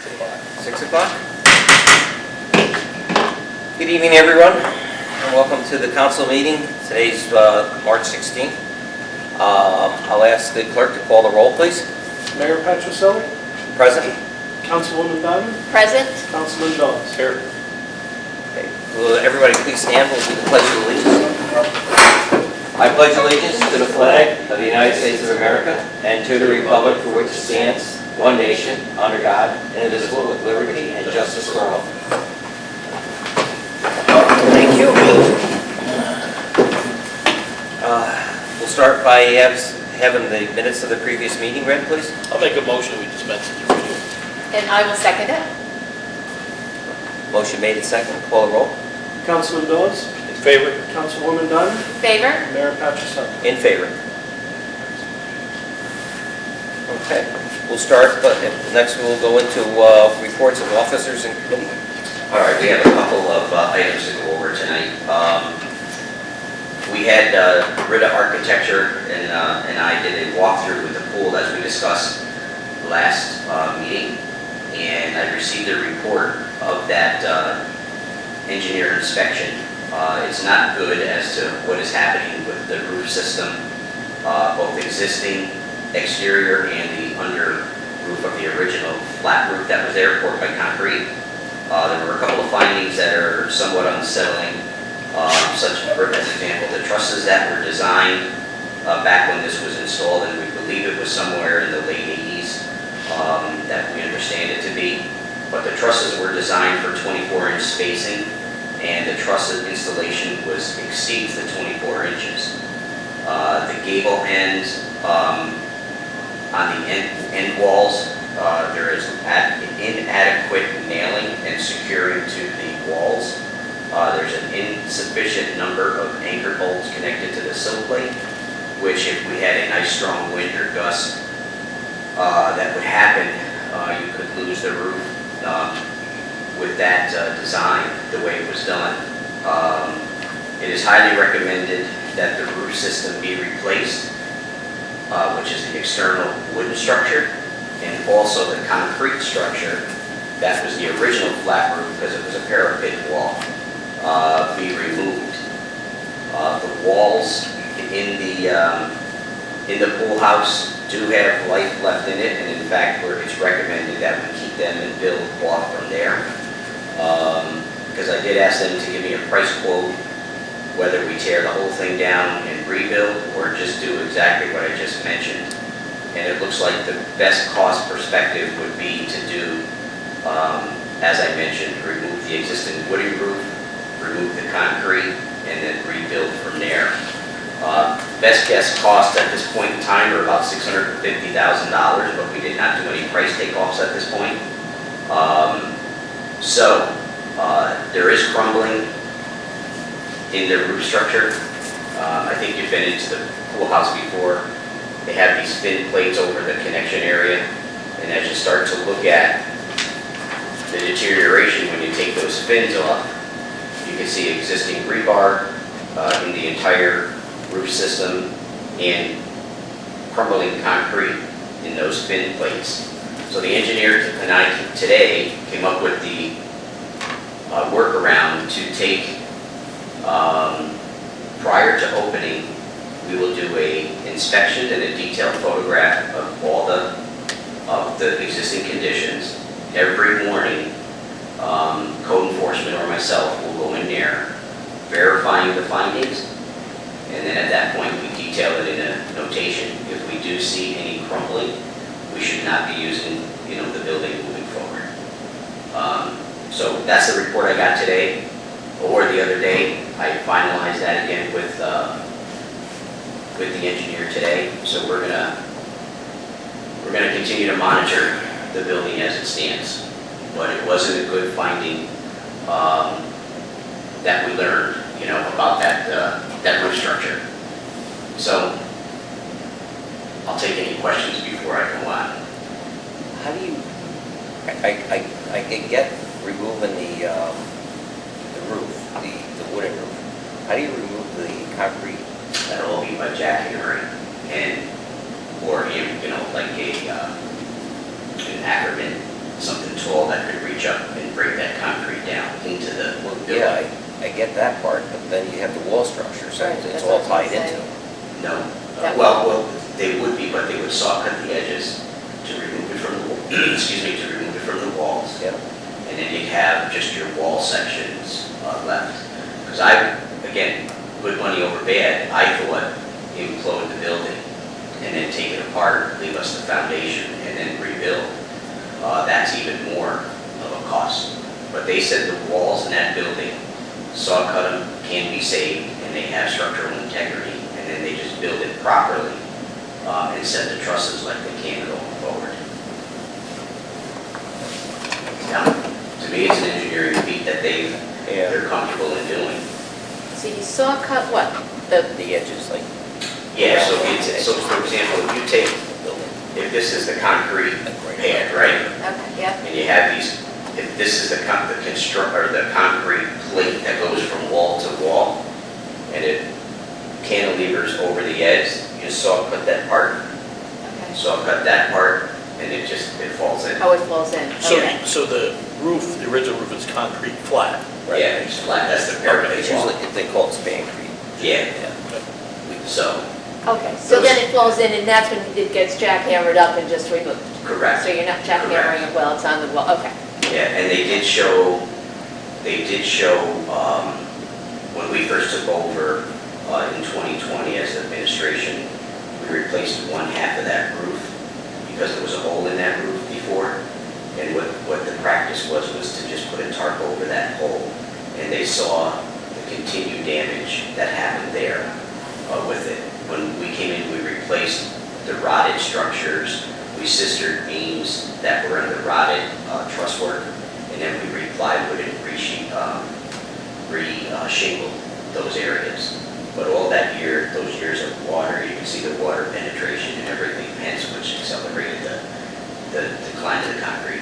6 o'clock. Good evening, everyone, and welcome to the council meeting. Today's March 16th. I'll ask the clerk to call the roll, please. Mayor Patricelli. Present. Councilwoman Diamond. Present. Councilman Dawes. Here. Okay. Will everybody please stand? We'll do the Pledge of Allegiance. I pledge allegiance to the flag of the United States of America and to the republic for which it stands, one nation, under God, indivisible, with liberty and justice for all. Thank you. We'll start by having the minutes of the previous meeting read, please. I'll make a motion we dispense with the reading. And I will second it. Motion made and second. Call the roll. Councilman Dawes. In favor? Councilwoman Diamond. Favor? Mayor Patricelli. In favor. Okay. We'll start, but next we'll go into reports of officers and committee. All right, we have a couple of items to go over tonight. We had Rita Architecture and I did a walkthrough with the pool as we discussed last meeting, and I received a report of that engineer inspection. It's not good as to what is happening with the roof system, both existing exterior and the under roof of the original flat roof that was there, poured by concrete. There were a couple of findings that are somewhat unsettling, such for as example, the trusses that were designed back when this was installed, and we believe it was somewhere in the late 80s that we understand it to be. But the trusses were designed for 24-inch spacing, and the truss installation exceeds the 24 inches. The gable ends on the end walls, there is inadequate nailing and securing to the walls. There's an insufficient number of anchor bolts connected to the sill plate, which if we had a nice strong wind or gust that would happen, you could lose the roof with that design the way it was done. It is highly recommended that the roof system be replaced, which is the external wooden structure, and also the concrete structure that was the original flat roof, because it was a parapet wall, be removed. The walls in the pool house do have life left in it, and in fact it's recommended that we keep them and build off from there. Because I did ask them to give me a price quote, whether we tear the whole thing down and rebuild or just do exactly what I just mentioned. And it looks like the best cost perspective would be to do, as I mentioned, remove the existing wooden roof, remove the concrete, and then rebuild from there. Best guess cost at this point in time are about $650,000, but we did not do any price takeoffs at this point. There is crumbling in the roof structure. I think you've been into the pool house before. They have these thin plates over the connection area, and as you start to look at the deterioration when you take those fins off, you can see existing rebar in the entire roof system and crumbling concrete in those fin plates. So the engineer and I today came up with the workaround to take, prior to opening, we will do a inspection and a detailed photograph of all the existing conditions. Every morning, code enforcement or myself will go in there, verifying the findings, and then at that point we detail it in a notation. If we do see any crumbling, we should not be using, the building moving forward. So that's the report I got today, or the other day. I finalized that again with the engineer today. So we're gonna continue to monitor the building as it stands. But it wasn't a good finding that we learned, about that roof structure. So I'll take any questions before I go on. How do you? I can get removing the roof, the wooden roof. How do you remove the concrete? That'll all be by jackhammering or like an Ackerman, something tall that could reach up and break that concrete down into the building. Yeah, I get that part, but then you have the wall structure, so Right, it's that's all what I was tied gonna into. say. No. That Well, they would be, but they would saw cut the edges to remove it from the, excuse me, to remove it from the walls. Yeah. And then you'd have just your wall sections left. Because again, good money over bad, I thought implode the building and then take it apart, leave us the foundation, and then rebuild. That's even more of a cost. But they said the walls in that building, saw cut them, can be saved, and they have structural integrity, and then they just build it properly and set the trusses like they can going forward. Now, to me, it's an engineering feat that they're comfortable in doing. So you saw cut what? The, The edges, like, Yeah, so for example, if you take, if this is the concrete pad, right? okay, yep, And you have these, if this is the concrete plate that goes from wall to wall, and it cantilevers over the edge, you saw cut that part, okay. saw cut that part, and it falls in. Oh, it falls in, okay. So the roof, the original roof is concrete flat. right? Yeah, it's flat, that's the parapet It's wall. usually, they call it spancrete. Yeah, We- so, Okay, so then it falls in and that's when it gets jackhammered up and just removed? correct. So you're not jackhammering it while it's on the wall, okay. Yeah, and they did show, when we first took over in 2020 as administration, we replaced one half of that roof because there was a hole in that roof before. And what the practice was to just put a tarp over that hole. And they saw the continued damage that happened there with it. When we came in, we replaced the rotted structures. We sistered beams that were in the rotted truss work, and then we re-plywood and re-shingled those areas. But all that year, those years of water, you can see the water penetration and everything, hence which accelerated the decline of the concrete.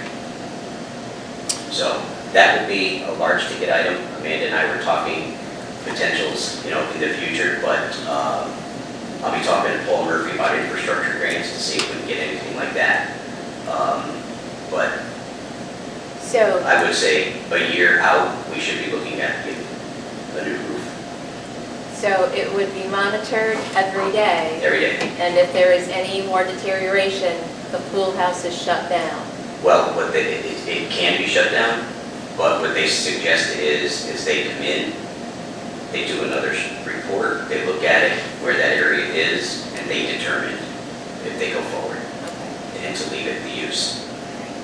So that would be a large ticket item. Amanda and I were talking potentials, in the future, but I'll be talking to Paul Murphy about infrastructure grants to see if we can get anything like that. But So, I would say a year out, we should be looking at getting a new roof so it would be monitored every day, every day. and if there is any more deterioration, the pool house is shut down? Well, it can be shut down, but what they suggested is they come in, they do another report, they look at it, where that area is, and they determine if they go forward Okay. and to leave it the use.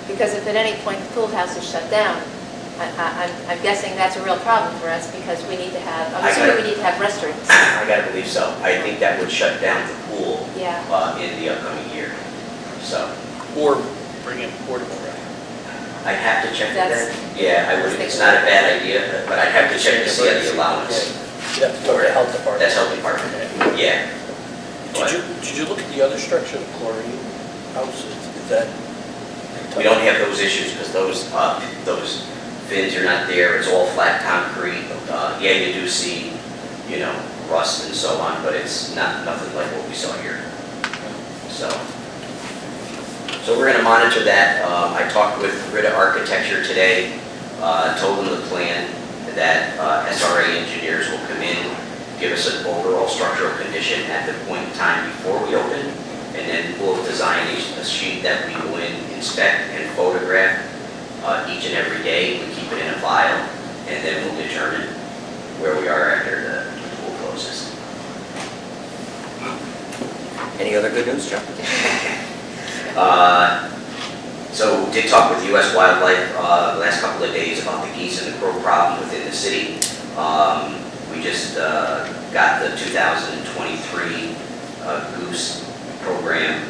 Because if at any point the pool house is shut down, I'm guessing that's a real problem for us because we need to have, I'm I assuming gotta- we need to have restrooms. I gotta believe so. I think that would shut down the pool Yeah, in the upcoming year. So Or bring in portable, right? I'd have to check that. That's- Yeah, I would, it's not a bad idea, but I'd have to check to see the allowance. Yeah, for the health department. That's health department, yeah. Did you look at the other structure, the chlorine house? Is that? We don't have those issues because those fins are not there. It's all flat concrete. Yeah, you do see, rust and so on, but it's nothing like what we saw here. So we're going to monitor that. I talked with Rita Architecture today, told them the plan that SRA engineers will come in, give us an overall structural condition at the point in time before we open, and then we'll design a sheet that we go in, inspect, and photograph each and every day. We keep it in a file, and then we'll determine where we are after the pool closes. Any other good news, Joe? So did talk with U.S. Wildlife the last couple of days about the geese and the crow problem within the city. We just got the 2023 goose program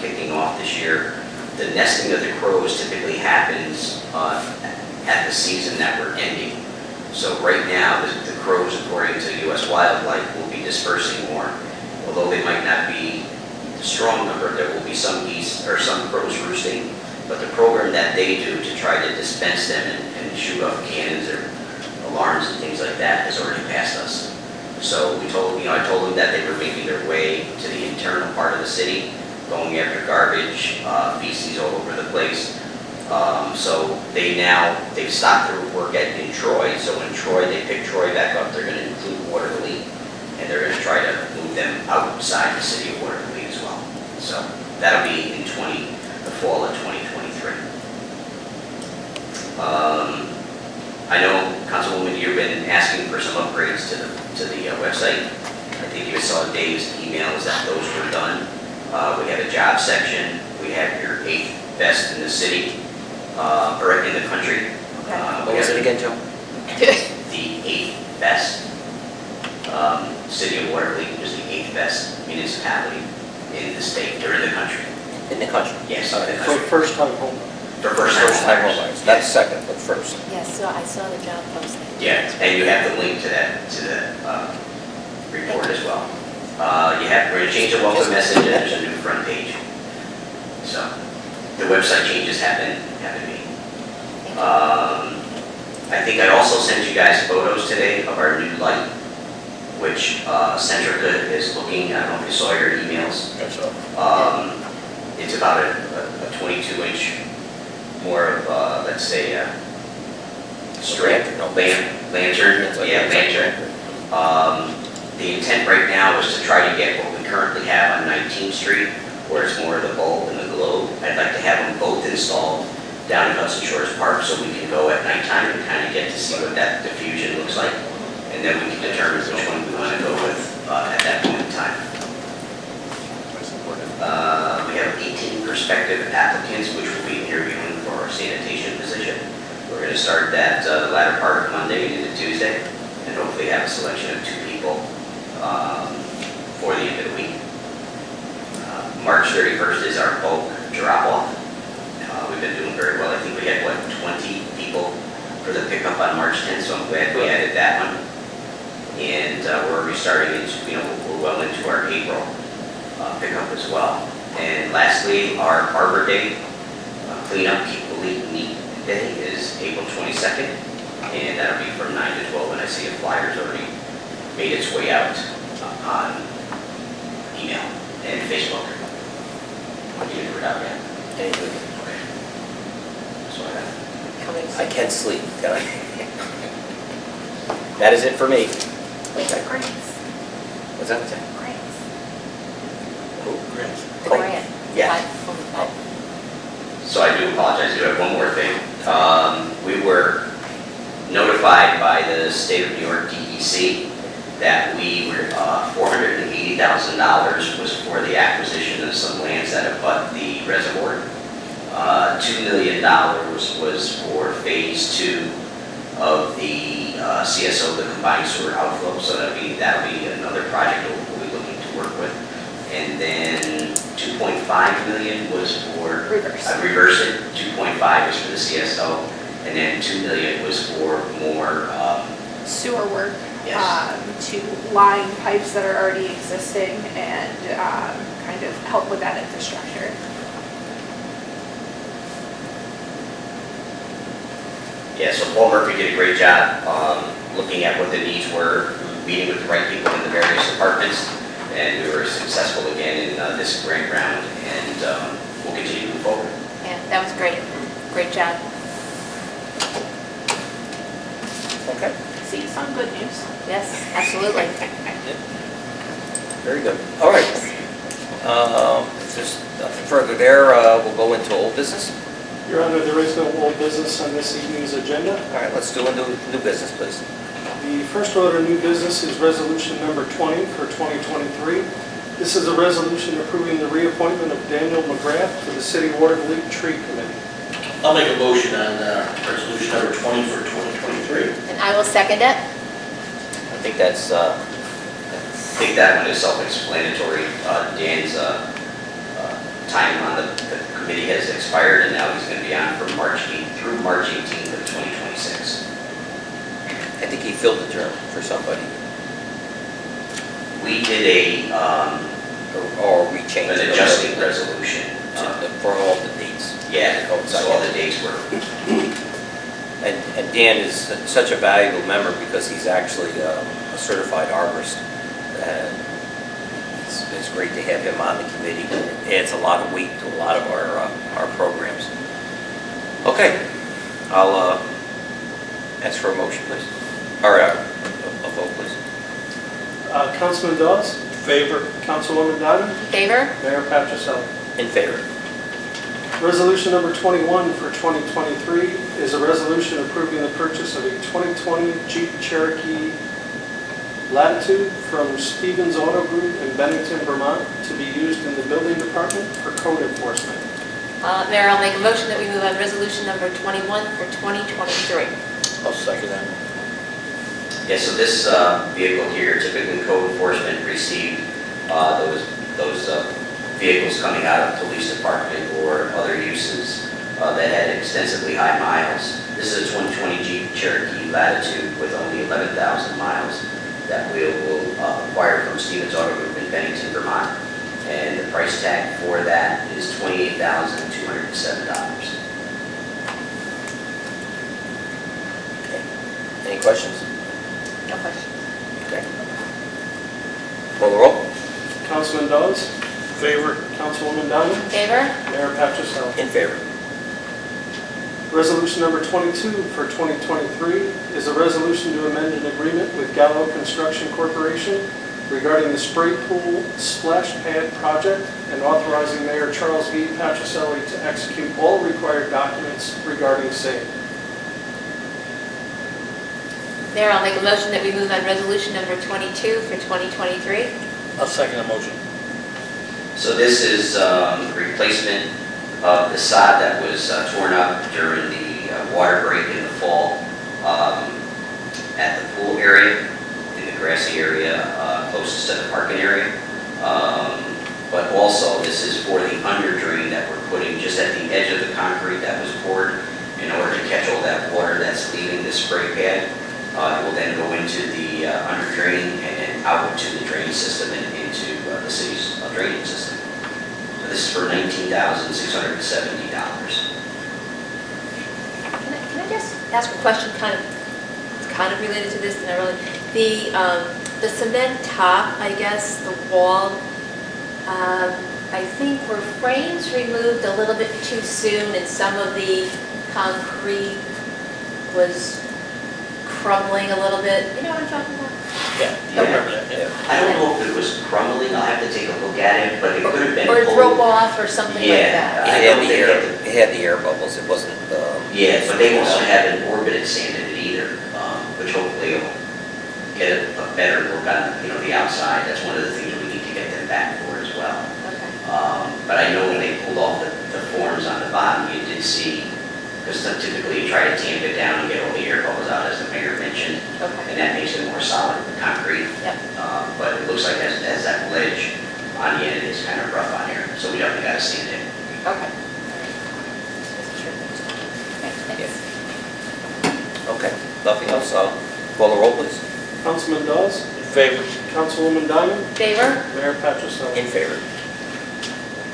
kicking off this year. The nesting of the crows typically happens at the season that we're ending. So right now, the crows, according to U.S. Wildlife, will be dispersing more. Although they might not be a strong number, there will be some geese or some crows roosting. But the program that they do to try to dispense them and shoot off cannons or alarms and things like that has already passed us. So I told them that they were making their way to the internal part of the city, going after garbage, feces all over the place. So they've stopped their work in Troy, so in Troy, they pick Troy back up, they're gonna include Watervliet, and they're gonna try to move them outside the city of Watervliet as well. So that'll be in the fall of 2023. I know, Councilwoman, you've been asking for some upgrades to the website. I think you saw Dave's emails that those were done. We have a job section, we have your 8th best in the city, or in the country. What was it again, Joe? The 8th best. City of Watervliet is the 8th best municipality in the state, or in the country. In the country? Yes, in the For country. first-time home. For first First-time time homebuyers, not second, but first. Yes, so I saw the job posting. Yeah, and you have the link to the report as well. We're gonna change the welcome message, and there's a new front page. So, the website changes have been made. Thank you. I think I also sent you guys photos today of our new light, which Centrica is looking, I don't know if you saw your emails. That's all. It's about a 22-inch, more of, let's say, straight Lantern, no. lantern, It's like- yeah, it's like lantern. The intent right now is to try to get what we currently have on 19th Street, where it's more of the bulb and the globe. I'd like to have them both installed down in Hudson Shores Park so we can go at nighttime and kind of get to see what that diffusion looks like. And then we can determine which one we want to go with at that point in time. We have 18 prospective applicants, which will be interviewing for our sanitation position. We're going to start that the latter part of Monday into Tuesday, and hopefully have a selection of 2 people for the end of the week. March 31st is our bulk drop-off. We've been doing very well. I think we had, 20 people for the pickup on March 10th, so I'm glad we added that one. And we're restarting into, we're well into our April pickup as well. And lastly, our Arbor Day cleanup, Keep the Leak Neat Day is April 22nd, and that'll be from 9 to 12, and I see a flyer's already made its way out on email and Facebook. You didn't read out yet? Anything. Okay. So I have. Coming I soon. can't sleep, can I? That is it for me. Grants. What's that? Grants. Grant. Yeah. So I do apologize, I do have one more thing. We were notified by the state of New York DEC that we were, $480,000 was for the acquisition of some lands that abut the reservoir. $2 million was for phase 2 of the CSO, the combined sewer outflow, so that'll be another project we'll be looking to work with. And then 2.5 million was for Reverse. reverse it. 2.5 was for the CSO, and then 2 million was for more. Sewer work. Yes. To line pipes that are already existing and kind of help with that infrastructure. Yeah, so Paul Murphy did a great job looking at what the needs were, meeting with the right people in the various departments, and we were successful again in this grant round, and we'll continue to move forward. Yeah, that was great. Great job. Okay, See, some good news. Yes, absolutely. very good. All right. If there's nothing further there, we'll go into old business. Your Honor, there is no old business on this evening's agenda. All right, let's do into new business, please. The first order of new business is resolution number 20 for 2023. This is a resolution approving the reappointment of Daniel McGrath to the City Watervliet Tree Committee. I'll make a motion on resolution number 20 for 2023. And I will second it. I think that's, I think that one is self-explanatory. Dan's time on the committee has expired, and now he's going to be on from March 8th through March 18th of 2026. I think he filled the term for somebody, We did or we changed an it. adjusting resolution. For all the dates. Yeah, so all the dates were, And Dan is such a valuable member because he's actually a certified arborist. And it's great to have him on the committee. It adds a lot of weight to a lot of our programs. Okay, I'll ask for a motion, please. Or a vote, please. Councilman Dawes, Favor? Councilwoman Dotten, In favor? Mayor Patrichelli. In favor. Resolution number 21 for 2023 is a resolution approving the purchase of a 2020 Jeep Cherokee Latitude from Stevens Auto Group in Bennington, Vermont, to be used in the building department for code enforcement. Mayor, I'll make a motion that we move on resolution number 21 for 2023. I'll second that. Yeah, so this vehicle here, typically code enforcement received those vehicles coming out of police department or other uses that had extensively high miles. This is a 2020 Jeep Cherokee Latitude with only 11,000 miles that we will acquire from Stevens Auto Group in Bennington, Vermont. And the price tag for that is $28,207. Okay. Any questions? No questions. Okay. Call the roll. Councilman Dawes, Favor? Councilwoman Dotten, In favor? Mayor Patrichelli. In favor. Resolution number 22 for 2023 is a resolution to amend an agreement with Gallo Construction Corporation regarding the spray pool splash pad project and authorizing Mayor Charles V. Patrichelli to execute all required documents regarding same. Mayor, I'll make a motion that we move on resolution number 22 for 2023. I'll second the motion. So this is replacement of the sod that was torn up during the water break in the fall at the pool area, in the grassy area closest to the parking area. But also this is for the under drain that we're putting just at the edge of the concrete that was poured in order to catch all that water that's leaving the spray pad. It will then go into the under drain and then out to the drain system and into the city's drainage system. So this is for $19,670. Can I just ask a question, it's kind of related to this, not really. The cement top, I guess, the wall, I think were frames removed a little bit too soon and some of the concrete was crumbling a little bit. You know what I'm talking about? Yeah, I remember that, yeah. I don't know if it was crumbling, I'll have to take a look at it, but it could have been Or pulled. broke off or something like that. I It had don't the think air, it- it had the air bubbles, it wasn't, Yeah, but they also haven't orbited sanded it either, which hopefully will get a better look on, the outside. That's one of the things we need to get them back for as well. Okay. But I know when they pulled off the forms on the bottom, you did see, because typically you try to tamp it down and get all the air bubbles out, as the mayor mentioned, Okay. and that makes it more solid, the concrete. Yep. But it looks like as that ledge on the end, it's kind of rough on here, so we definitely got to sand it. Okay. Thanks. okay. Nothing else? Call the roll, please. Councilman Dawes, In favor? Councilwoman Donnen, Favor? Mayor Patrichelli. In favor.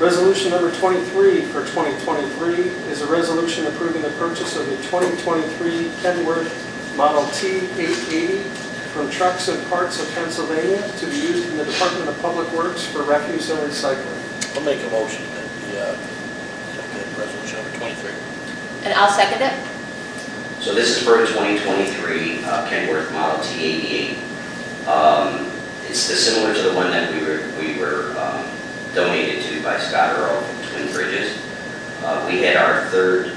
Resolution number 23 for 2023 is a resolution approving the purchase of a 2023 Kenworth Model T 880 from Trucks and Parts of Pennsylvania to be used in the Department of Public Works for refuse and recycling. I'll make a motion that we accept that resolution number 23. And I'll second it. So this is for a 2023 Kenworth Model T88. It's similar to the one that we were donated to by Scott Earl from Twin Bridges. We had our third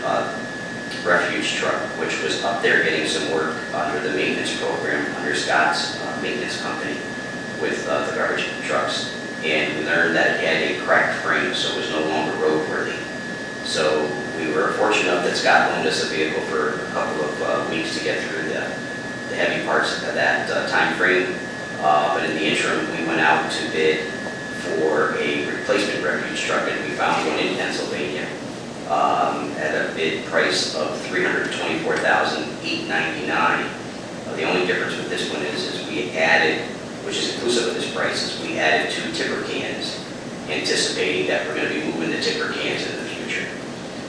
refuge truck, which was up there getting some work under the maintenance program under Scott's maintenance company with the garbage trucks. And we learned that it had a cracked frame, so it was no longer roadworthy. So we were fortunate enough that Scott loaned us a vehicle for a couple of weeks to get through the heavy parts of that time frame. But in the interim, we went out to bid for a replacement refuge truck, and we found one in Pennsylvania at a bid price of $324,899. The only difference with this one is we added, which is inclusive of this price, is we added 2 tipper cans, anticipating that we're going to be moving the tipper cans in the future.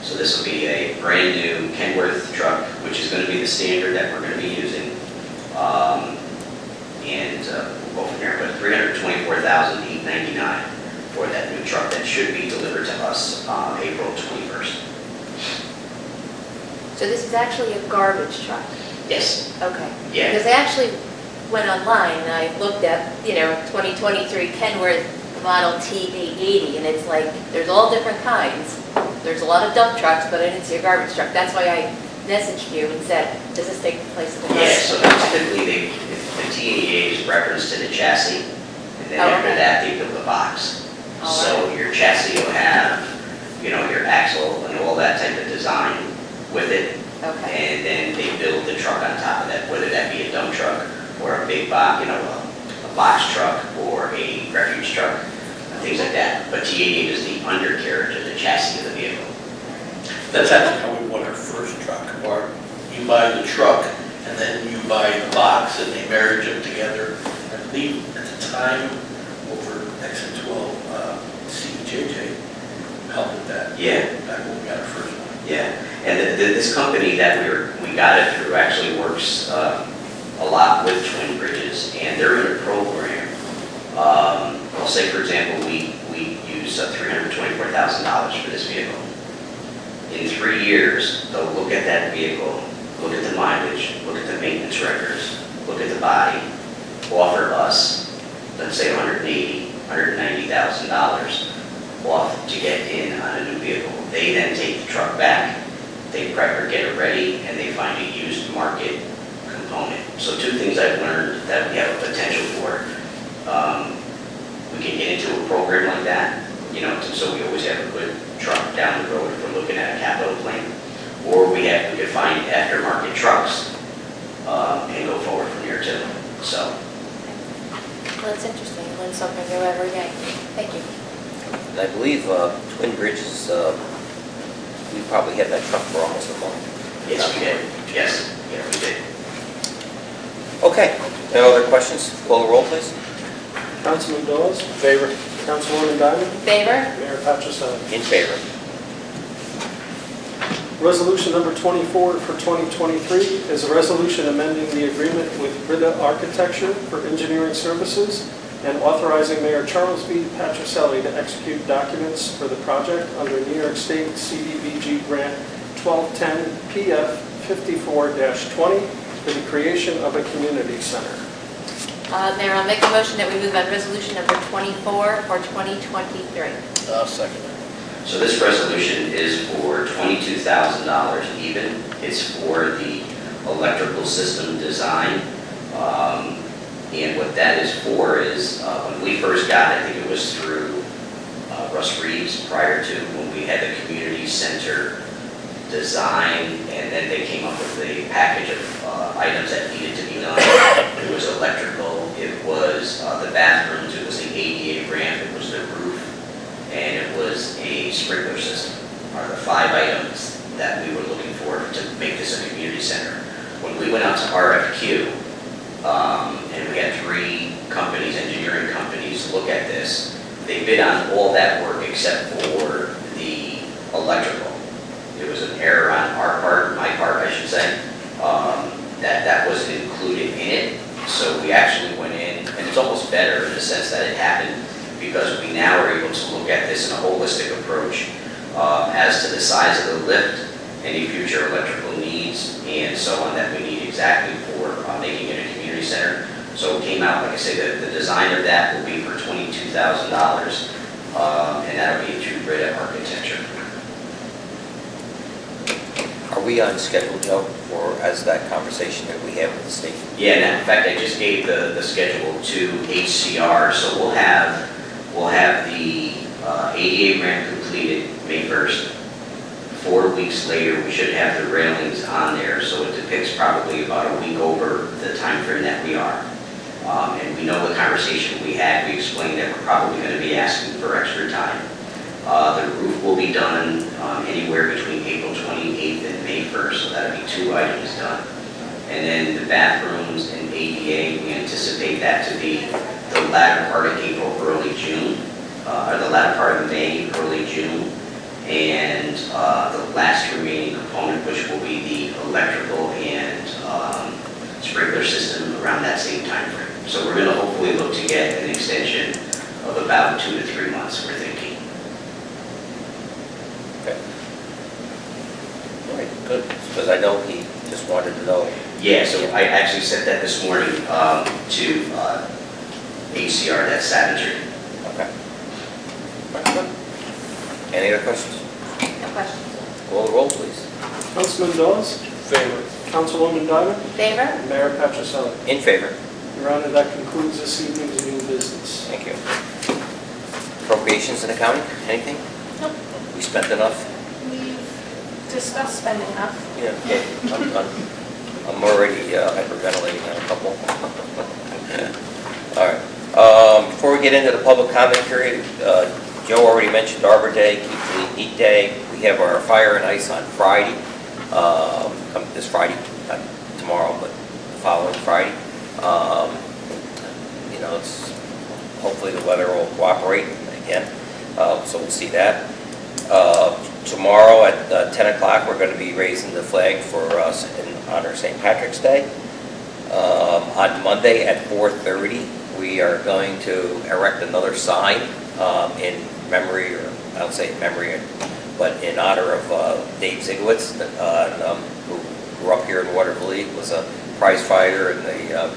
So this will be a brand new Kenworth truck, which is going to be the standard that we're going to be using. We'll go from there, but $324,899 for that new truck that should be delivered to us April 21st. So this is actually a garbage truck? Yes, Okay. yeah. Because I actually went online and I looked at, 2023 Kenworth Model T 880, and it's like, there's all different kinds. There's a lot of dump trucks, but I didn't see a garbage truck. That's why I messaged you and said, does this take the place of the Yeah, garbage so truck? typically the T88 is reference to the chassis, and then Oh, after okay. that, they build the box. All So your chassis will have, your axle and all that type of design with it, Okay. and then they build the truck on top of that, whether that be a dump truck or a big box, a box truck or a refuge truck, and things like that. But T88 is the undercarriage of the chassis of the vehicle. That's actually how we bought our first truck. Or you buy the truck and then you buy the box and they marriage them together. I believe at the time, over Exit 12, CJJ helped with that. Yeah. Back when we got our first one. Yeah, and this company that we got it through actually works a lot with Twin Bridges, and they're in a program. I'll say, for example, we use $324,000 for this vehicle. In 3 years, they'll look at that vehicle, look at the mileage, look at the maintenance records, look at the body, offer us, let's say $180,000, $190,000 off to get in on a new vehicle. They then take the truck back, they prep or get it ready, and they find a used market component. So 2 things I've learned that we have a potential for. We can get into a program like that, so we always have a good truck down the road if we're looking at a capital plan. Or we could find aftermarket trucks and go forward from here too. So. Well, it's interesting. You learn something new every day. Thank you. And I believe Twin Bridges, we probably had that truck for almost a month. Yes, we did. Yes, yeah, we did. Okay, no other questions? Call the roll, please. Councilman Dawes? In favor? Councilwoman Diamond? Favor? Mayor Patricelli? In favor. Resolution number 24 for 2023 is a resolution amending the agreement with Brita Architecture for engineering services and authorizing Mayor Charles B. Patricelli to execute documents for the project under New York State CDBG Grant 1210 PF 54-20 for the creation of a community center. Mayor, I'll make a motion that we move on resolution number 24 for 2023. I'll second it. So this resolution is for $22,000 even. It's for the electrical system design. And what that is for is, when we first got it, I think it was through Russ Reeves prior to when we had the community center design, and then they came up with a package of items that needed to be done. It was electrical, it was the bathrooms, it was the ADA ramp, it was the roof, and it was a sprinkler system, are the 5 items that we were looking for to make this a community center. When we went out to RFQ, and we had 3 companies, engineering companies, look at this, they bid on all that work except for the electrical. There was an error on our part, my part, I should say, that wasn't included in it. So we actually went in, and it's almost better in the sense that it happened, because we now are able to look at this in a holistic approach as to the size of the lift, any future electrical needs, and so on that we need exactly for making it a community center. So it came out, like I say, the design of that will be for $22,000, and that'll be through Brita Architecture. Are we on schedule, Joe, or as that conversation that we had with the state? Yeah, and in fact, I just gave the schedule to HCR, so we'll have the ADA ramp completed May 1st. 4 weeks later, we should have the railings on there, so it depicts probably about a week over the time frame that we are. And we know the conversation we had, we explained that we're probably going to be asking for extra time. The roof will be done anywhere between April 28th and May 1st, so that'll be 2 items done. And then the bathrooms and ADA, we anticipate that to be the latter part of April, early June, or the latter part of May, early June. And the last remaining component, which will be the electrical and sprinkler system around that same time frame. So we're going to hopefully look to get an extension of about 2 to 3 months, we're thinking. Okay. All right, Good. because just wanted to know. Yeah, so I actually sent that this morning to ACR, that's Savage. Okay. Any other questions? No questions? Call the roll, please. Councilman Dawes? Favor. Councilwoman Diamond? Favor? And Mayor Patrichelli. In favor. Your Honor, that concludes this evening's new business. Thank you. Appropriations and accounting, anything? Nope. We spent enough? We've discussed spending enough. Yeah, okay. I'm already hyperventilating on a couple. All right. Before we get into the public comment period, Joe already mentioned Arbor Day, Keep Clean Eat Day. We have our fire and ice on Friday, this Friday, not tomorrow, but the following Friday. You know, it's hopefully the weather will cooperate again, so we'll see that. Tomorrow at 10 o'clock, we're going to be raising the flag for us in honor of St. Patrick's Day. On Monday at 4:30, we are going to erect another sign in memory, or I don't say in memory, but in honor of Dave Zigowitz, who grew up here in Watervliet, was a prize fighter in the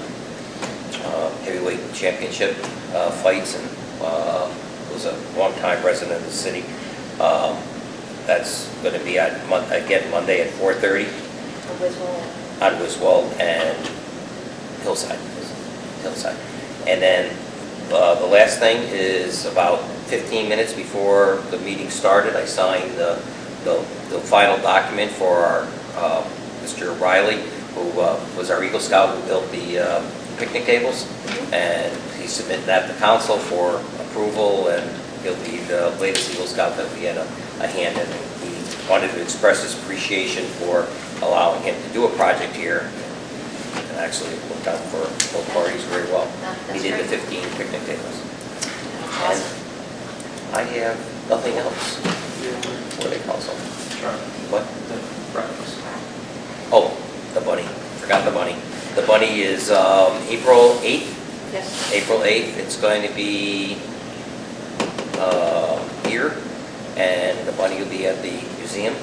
heavyweight championship fights, and was a longtime resident of the city. That's going to be on, again, Monday at 4:30 on Wiswald and Hillside. And then the last thing is about 15 minutes before the meeting started, I signed the final document for our Mr. Riley, who was our Eagle Scout who built the picnic tables, and he's submitting that to council for approval, and he'll be the latest Eagle Scout that we had a hand in. He wanted to express his appreciation for allowing him to do a project here, and actually it worked out for both parties very well. He did the 15 picnic tables. And I have nothing else. What do they call something? What? Breakfast. Oh, the bunny. Forgot the bunny. The bunny is April 8th. Yes. April 8th. It's going to be here, and the bunny will be at the museum,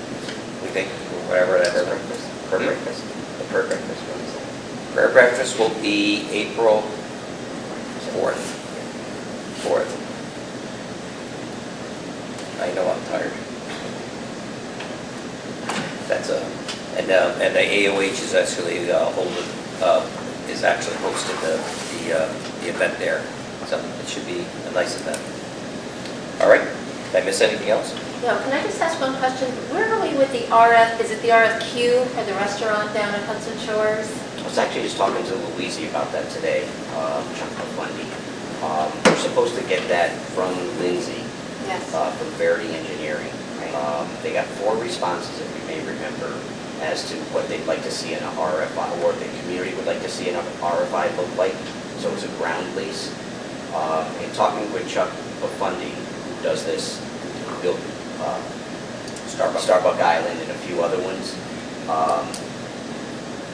we think, or whatever that is. Prayer breakfast. The prayer breakfast. Prayer breakfast will be April 4th. I know I'm tired. That's and the AOH is actually is actually hosting the event there, so it should be a nice event. All right, did I miss anything else? No, can I just ask one question? Where are we with the RF, is it the RFQ for the restaurant down at Hudson Shores? I was actually just talking to Louise about that today, Chuck Bundy. We're supposed to get that from Lindsay, Yes. from Verity Engineering. Right. They got 4 responses, if you may remember, as to what they'd like to see in a RFI, or the community would like to see an RFI look like. So it's a ground lease. In talking with Chuck Bundy, who does this, who built Starbuck Island and a few other ones,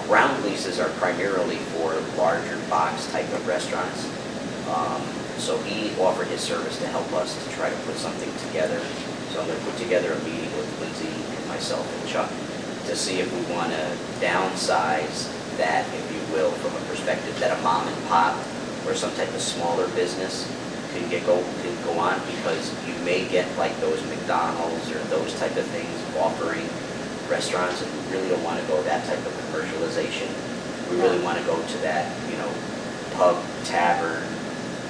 ground leases are primarily for larger box type of restaurants. So he offered his service to help us to try to put something together. So I'm going to put together a meeting with Lindsay and myself and Chuck to see if we want to downsize that, if you will, from a perspective that a mom and pop or some type of smaller business can go on, because you may get like those McDonald's or those type of things offering restaurants, and we really don't want to go that type of commercialization. We really want to go to that, pub, tavern,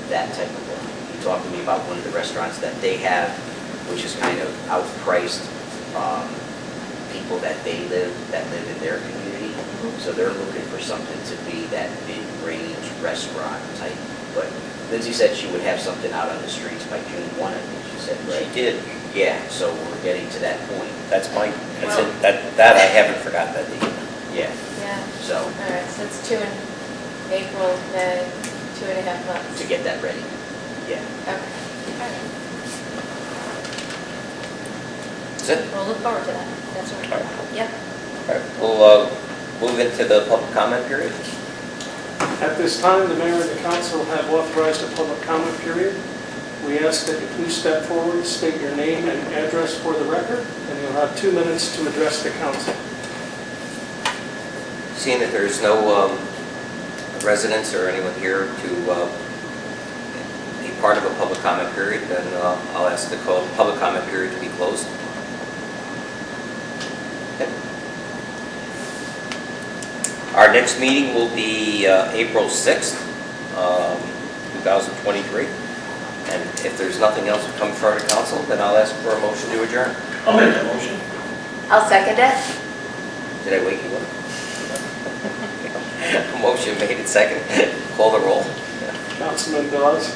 that type of one. He talked to me about one of the restaurants that they have, which is kind of outpriced people that live in their community. So they're looking for something to be that mid-range restaurant type. But Lindsay said she would have something out on the streets by June 1, I think she said, right? She did. Yeah, so we're getting to that point. That's it. That I haven't forgotten that either. Yeah, Yeah. so All right, so it's April, May, 2.5 months. to get that ready. Yeah. Okay. All right. That's it? We'll look forward to that. That's all All right. right. Yep. All right, we'll move into the public comment period. At this time, the mayor and the council have authorized a public comment period. We ask that you please step forward, state your name and address for the record, and you'll have 2 minutes to address the council. Seeing that there's no residents or anyone here to be part of a public comment period, then I'll ask the public comment period to be closed. Okay. Our next meeting will be April 6th, 2023. And if there's nothing else to come before the council, then I'll ask for a motion to adjourn. I'll make that motion. I'll second it. Did I wake you up? Motion made and second. Call the roll. Councilman Velez,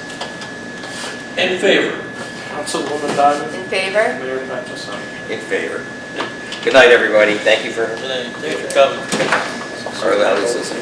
In favor. Councilwoman Diamond, In favor? Mayor Petrosino. In favor. Good night, everybody. Thank you for... Thanks for coming. Sorry, that was listening.